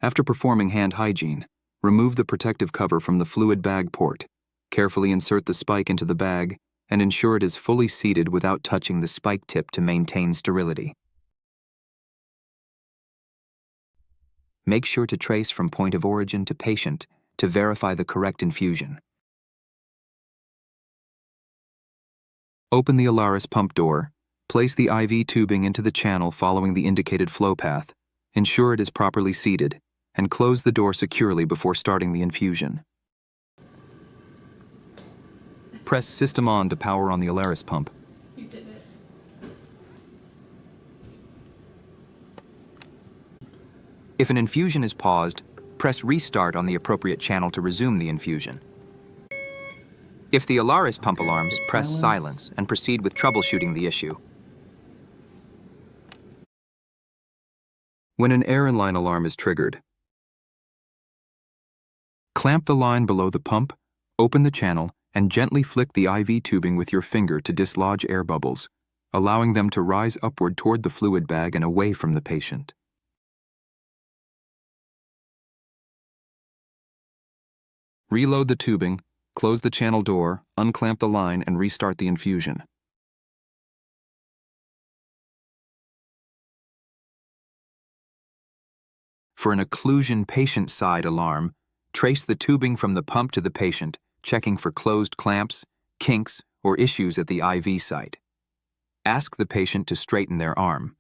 After performing hand hygiene, remove the protective cover from the fluid bag port. Carefully insert the spike into the bag and ensure it is fully seated without touching the spike tip to maintain sterility. Make sure to trace from point of origin to patient to verify the correct infusion. Open the Alaris Pump door, place the IV tubing into the channel following the indicated flow path, ensure it is properly seated, and close the door securely before starting the infusion. Press System On to power on the Alaris pump. You did it. If an infusion is paused, press Restart on the appropriate channel to resume the infusion. If the Alaris pump alarms, press Silence and proceed with troubleshooting the issue. When an air in-line alarm is triggered, clamp the line below the pump, open the channel, and gently flick the IV tubing with your finger to dislodge air bubbles, allowing them to rise upward toward the fluid bag and away from the patient. Reload the tubing, close the channel door, unclamp the line, and restart the infusion. For an occlusion patient side alarm, trace the tubing from the pump to the patient, checking for closed clamps, kinks, or issues at the IV site. Ask the patient to straighten their arm.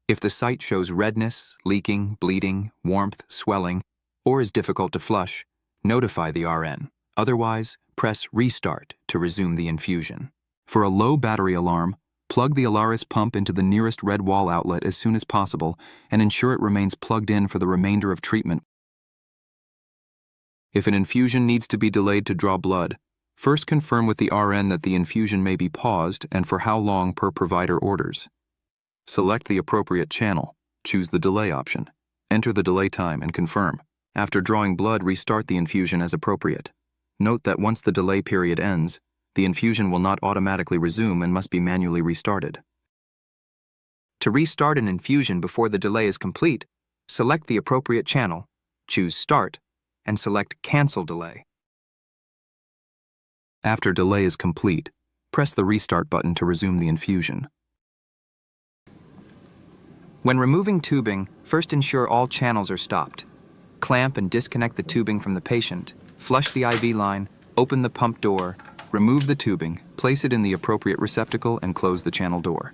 If the site shows redness, leaking, bleeding, warmth, swelling, or is difficult to flush, notify the RN. Otherwise, press Restart to resume the infusion. For a low battery alarm, plug the Alaris pump into the nearest red wall outlet as soon as possible and ensure it remains plugged in for the remainder of treatment. If an infusion needs to be delayed to draw blood, first confirm with the RN that the infusion may be paused and for how long per provider orders. Select the appropriate channel, choose the delay option, enter the delay time and confirm. After drawing blood, restart the infusion as appropriate. Note that once the delay period ends, the infusion will not automatically resume and must be manually restarted. To restart an infusion before the delay is complete, select the appropriate channel, choose Start, and select Cancel Delay. After delay is complete, press the Restart button to resume the infusion. When removing tubing, first ensure all channels are stopped. Clamp and disconnect the tubing from the patient, flush the IV line, open the pump door, remove the tubing, place it in the appropriate receptacle, and close the channel door.